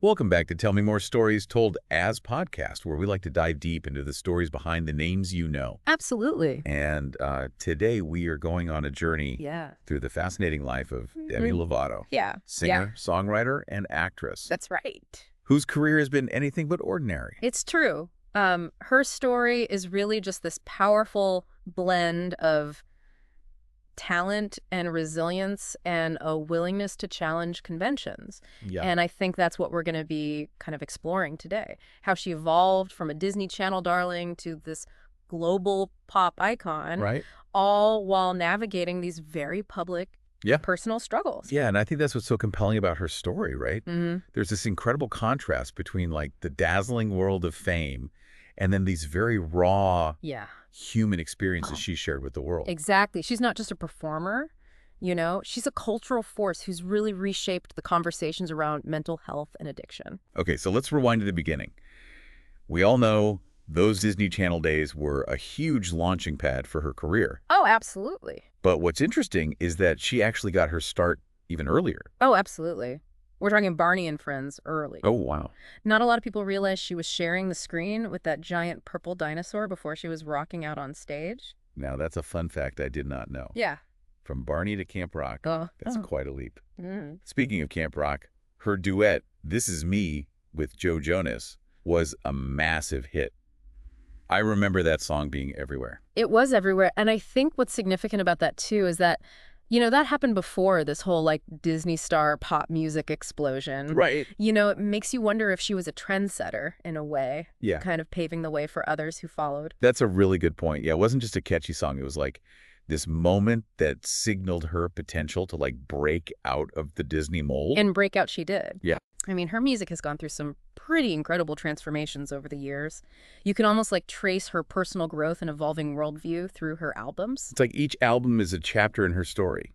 Welcome back to Tell Me More Stories Told as Podcast, where we like to dive deep into the stories behind the names you know. Absolutely. And today we are going on a journey Yeah. through the fascinating life of Demi Lovato, Yeah. singer, songwriter, and actress, That's right. whose career has been anything but ordinary. It's true. Her story is really just this powerful blend of talent and resilience and a willingness to challenge conventions. Yeah. And I think that's what we're going to be kind of exploring today. How she evolved from a Disney Channel darling to this global pop icon, Right? all while navigating these very public Yeah. personal struggles. Yeah, and I think that's what's so compelling about her story, right? Mm-hmm. There's this incredible contrast between like the dazzling world of fame and then these very raw Yeah. human experiences she shared with the world. Exactly. She's not just a performer, she's a cultural force who's really reshaped the conversations around mental health and addiction. Okay, so let's rewind to the beginning. We all know those Disney Channel days were a huge launching pad for her career. Oh, absolutely. But what's interesting is that she actually got her start even earlier. Oh, absolutely. We're talking Barney and Friends early. Oh, wow. Not a lot of people realize she was sharing the screen with that giant purple dinosaur before she was rocking out on stage. Now, that's a fun fact I did not know. Yeah. From Barney to Camp Rock, that's quite a leap. Mm. Speaking of Camp Rock, her duet, This Is Me, with Joe Jonas, was a massive hit. I remember that song being everywhere. It was everywhere. And I think what's significant about that, too, is that that happened before this whole, Disney star pop music explosion. Right. It makes you wonder if she was a trendsetter in a way. Yeah. Kind of paving the way for others who followed. That's a really good point. Yeah, it wasn't just a catchy song. It was like this moment that signaled her potential to, break out of the Disney mold. And breakout she did. Yeah. I mean, her music has gone through some pretty incredible transformations over the years. You can almost trace her personal growth and evolving worldview through her albums. It's like each album is a chapter in her story.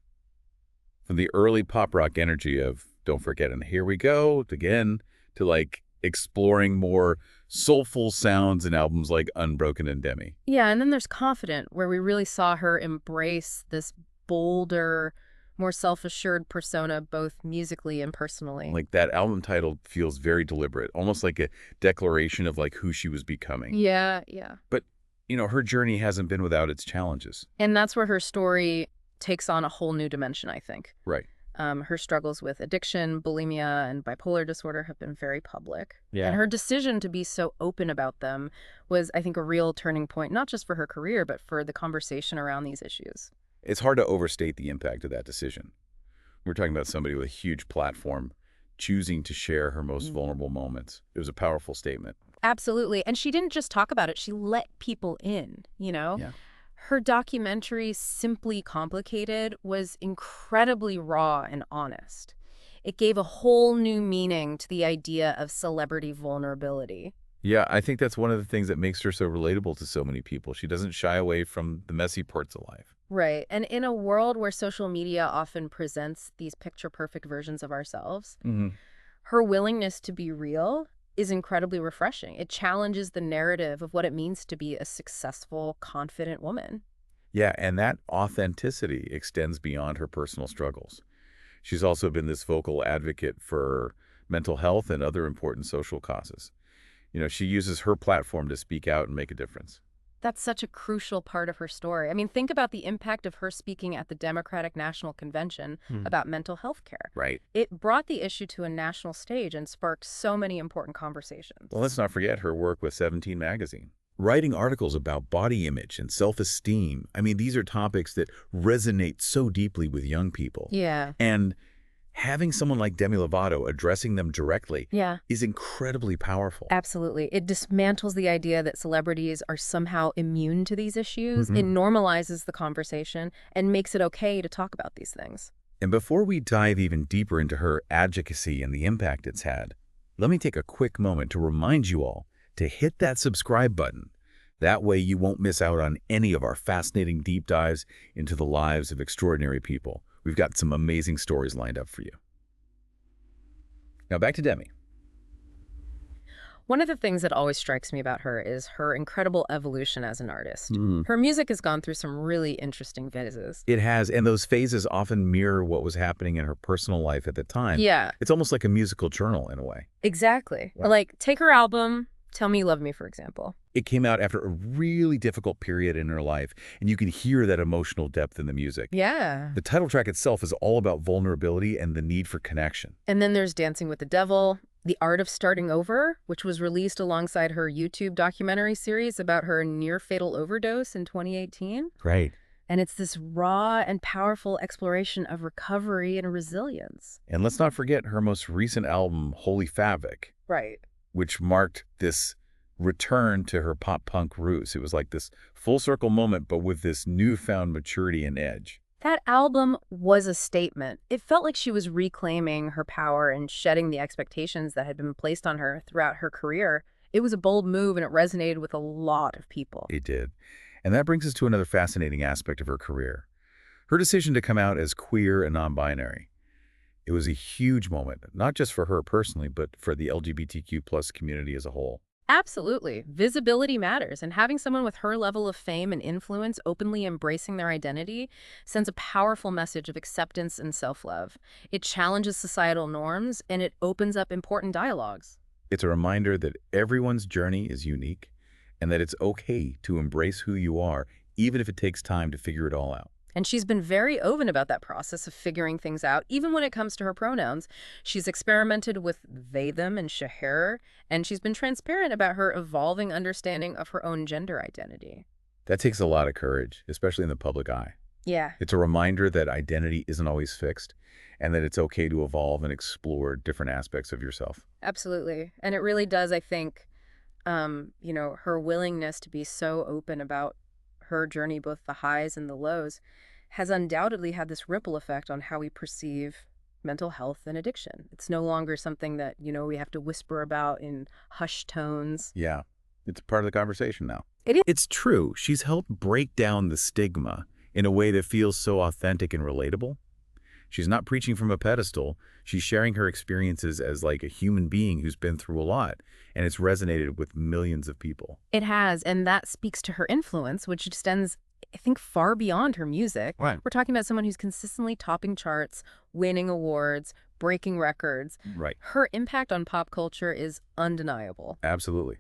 From the early pop rock energy of Don't Forget and Here We Go, again, to exploring more soulful sounds in albums like Unbroken and Demi. Yeah, and then there's Confident, where we really saw her embrace this bolder, more self-assured persona, both musically and personally. That album title feels very deliberate, almost like a declaration of who she was becoming. Yeah, yeah. But, her journey hasn't been without its challenges. And that's where her story takes on a whole new dimension, I think. Right. Her struggles with addiction, bulimia, and bipolar disorder have been very public. Yeah. And her decision to be so open about them was, I think, a real turning point, not just for her career, but for the conversation around these issues. It's hard to overstate the impact of that decision. We're talking about somebody with a huge platform choosing to share her most vulnerable moments. It was a powerful statement. Absolutely. And she didn't just talk about it. She let people in, Yeah. Her documentary, Simply Complicated, was incredibly raw and honest. It gave a whole new meaning to the idea of celebrity vulnerability. Yeah, I think that's one of the things that makes her so relatable to so many people. She doesn't shy away from the messy parts of life. Right. And in a world where social media often presents these picture-perfect versions of ourselves, her willingness to be real is incredibly refreshing. It challenges the narrative of what it means to be a successful, confident woman. Yeah, and that authenticity extends beyond her personal struggles. She's also been this vocal advocate for mental health and other important social causes. She uses her platform to speak out and make a difference. That's such a crucial part of her story. I mean, think about the impact of her speaking at the Democratic National Convention about mental health care. Right. It brought the issue to a national stage and sparked so many important conversations. Well, let's not forget her work with 17 magazine. Writing articles about body image and self-esteem. I mean, these are topics that resonate so deeply with young people. Yeah. And having someone like Demi Lovato addressing them directly is incredibly powerful. Absolutely. It dismantles the idea that celebrities are somehow immune to these issues. It normalizes the conversation and makes it okay to talk about these things. And before we dive even deeper into her advocacy and the impact it's had, let me take a quick moment to remind you all to hit that subscribe button. That way you won't miss out on any of our fascinating deep dives into the lives of extraordinary people. We've got some amazing stories lined up for you. Now back to Demi. One of the things that always strikes me about her is her incredible evolution as an artist. Mm. Her music has gone through some really interesting phases. It has, and those phases often mirror what was happening in her personal life at the time. Yeah, It's almost like a musical journal in a way. exactly. Wow. Like, take her album, Tell Me You Love Me, for example. It came out after a really difficult period in her life, and you can hear that emotional depth in the music. Yeah. The title track itself is all about vulnerability and the need for connection. And then there's Dancing with the Devil, The Art of Starting Over, which was released alongside her YouTube documentary series about her near-fatal overdose in 2018. Right. And it's this raw and powerful exploration of recovery and resilience. And let's not forget her most recent album, Holy Fvck, Right. which marked this return to her pop-punk roots. It was like this full-circle moment, but with this newfound maturity and edge. That album was a statement. It felt like she was reclaiming her power and shedding the expectations that had been placed on her throughout her career. It was a bold move, and it resonated with a lot of people. It did. And that brings us to another fascinating aspect of her career. Her decision to come out as queer and non-binary. It was a huge moment, not just for her personally, but for the LGBTQ+ community as a whole. Absolutely. Visibility matters, and having someone with her level of fame and influence openly embracing their identity sends a powerful message of acceptance and self-love. It challenges societal norms, and it opens up important dialogues. It's a reminder that everyone's journey is unique and that it's okay to embrace who you are, even if it takes time to figure it all out. And she's been very open about that process of figuring things out, even when it comes to her pronouns. She's experimented with they, them, and she, her, and she's been transparent about her evolving understanding of her own gender identity. That takes a lot of courage, especially in the public eye. Yeah. It's a reminder that identity isn't always fixed and that it's okay to evolve and explore different aspects of yourself. Absolutely. And it really does, I think, her willingness to be so open about her journey, both the highs and the lows, has undoubtedly had this ripple effect on how we perceive mental health and addiction. It's no longer something that, we have to whisper about in hushed tones. Yeah, it's part of the conversation now. It is. It's true. She's helped break down the stigma in a way that feels so authentic and relatable. She's not preaching from a pedestal. She's sharing her experiences as like a human being who's been through a lot, and it's resonated with millions of people. It has, and that speaks to her influence, which extends, I think, far beyond her music. Right. We're talking about someone who's consistently topping charts, winning awards, breaking records. Right. Her impact on pop culture is undeniable. Absolutely.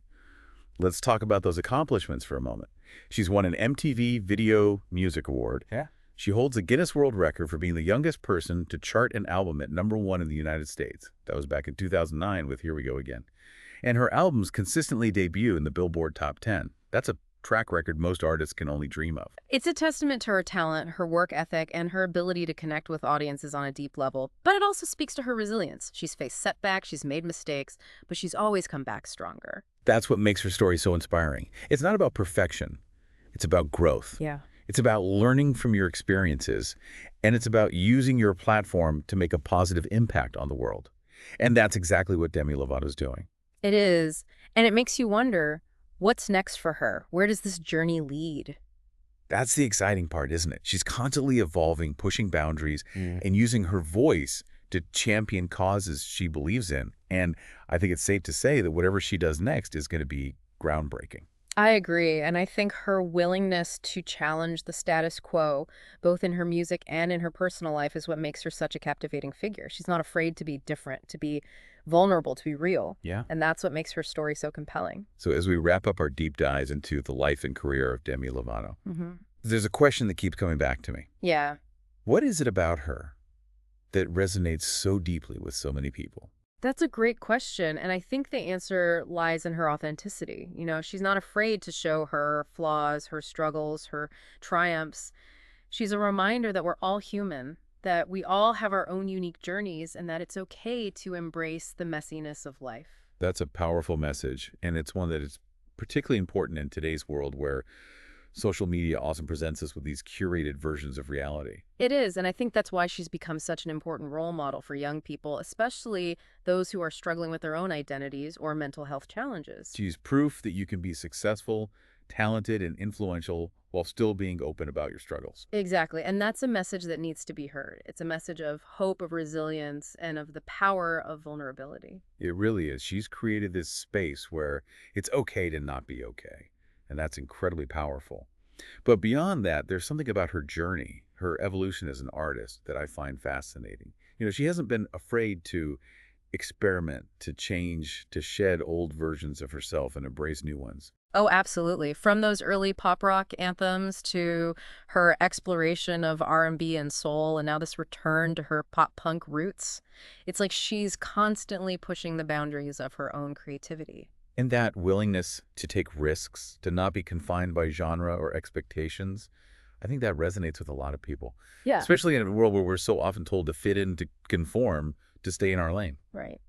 Let's talk about those accomplishments for a moment. She's won an MTV Video Music Award. Yeah. She holds a Guinness World Record for being the youngest person to chart an album at #1 in the United States. That was back in 2009 with Here We Go Again. And her albums consistently debut in the Billboard Top 10. That's a track record most artists can only dream of. It's a testament to her talent, her work ethic, and her ability to connect with audiences on a deep level. But it also speaks to her resilience. She's faced setbacks, she's made mistakes, but she's always come back stronger. That's what makes her story so inspiring. It's not about perfection. It's about growth. Yeah. It's about learning from your experiences, and it's about using your platform to make a positive impact on the world. And that's exactly what Demi Lovato's doing. It is. And it makes you wonder, what's next for her? Where does this journey lead? That's the exciting part, isn't it? She's constantly evolving, pushing boundaries, and using her voice to champion causes she believes in. And I think it's safe to say that whatever she does next is going to be groundbreaking. I agree, and I think her willingness to challenge the status quo, both in her music and in her personal life, is what makes her such a captivating figure. She's not afraid to be different, to be vulnerable, to be real. Yeah. And that's what makes her story so compelling. So as we wrap up our deep dives into the life and career of Demi Lovato, Mm-hmm. there's a question that keeps coming back to me. Yeah. What is it about her that resonates so deeply with so many people? That's a great question, and I think the answer lies in her authenticity. She's not afraid to show her flaws, her struggles, her triumphs. She's a reminder that we're all human, that we all have our own unique journeys, and that it's okay to embrace the messiness of life. That's a powerful message, and it's one that is particularly important in today's world where social media often presents us with these curated versions of reality. It is, and I think that's why she's become such an important role model for young people, especially those who are struggling with their own identities or mental health challenges. She's proof that you can be successful, talented and influential while still being open about your struggles. Exactly. And that's a message that needs to be heard. It's a message of hope, of resilience, and of the power of vulnerability. It really is. She's created this space where it's okay to not be okay. And that's incredibly powerful. But beyond that, there's something about her journey, her evolution as an artist that I find fascinating. She hasn't been afraid to experiment, to change, to shed old versions of herself and embrace new ones. Oh, absolutely. From those early pop rock anthems to her exploration of R&B and soul, and now this return to her pop punk roots, it's like she's constantly pushing the boundaries of her own creativity. And that willingness to take risks, to not be confined by genre or expectations, I think that resonates with a lot of people, Yeah. especially in a world where we're so often told to fit in, to conform, to stay in our lane. Right.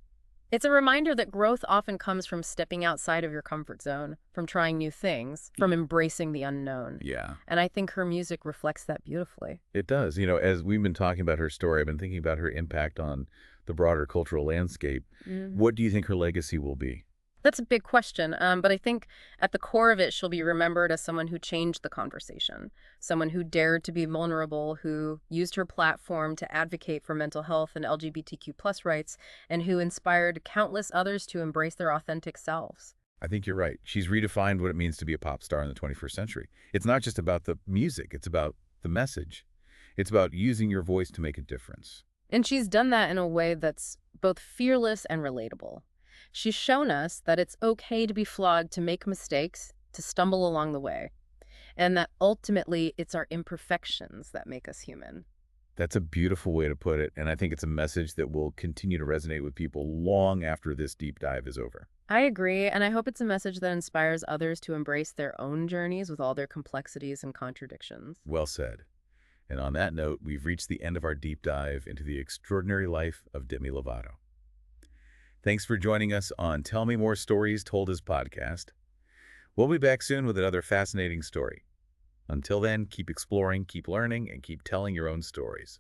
It's a reminder that growth often comes from stepping outside of your comfort zone, from trying new things, from embracing the unknown. Yeah, And I think her music reflects that beautifully. it does. As we've been talking about her story, I've been thinking about her impact on the broader cultural landscape. What do you think her legacy will be? That's a big question, but I think at the core of it, she'll be remembered as someone who changed the conversation, someone who dared to be vulnerable, who used her platform to advocate for mental health and LGBTQ plus rights, and who inspired countless others to embrace their authentic selves. I think you're right. She's redefined what it means to be a pop star in the 21st century. It's not just about the music. It's about the message. It's about using your voice to make a difference. And she's done that in a way that's both fearless and relatable. She's shown us that it's okay to be flawed, to make mistakes, to stumble along the way, and that ultimately it's our imperfections that make us human. That's a beautiful way to put it, and I think it's a message that will continue to resonate with people long after this deep dive is over. I agree, and I hope it's a message that inspires others to embrace their own journeys with all their complexities and contradictions. Well said. And on that note, we've reached the end of our deep dive into the extraordinary life of Demi Lovato. Thanks for joining us on Tell Me More Stories Told as podcast. We'll be back soon with another fascinating story. Until then, keep exploring, keep learning, and keep telling your own stories.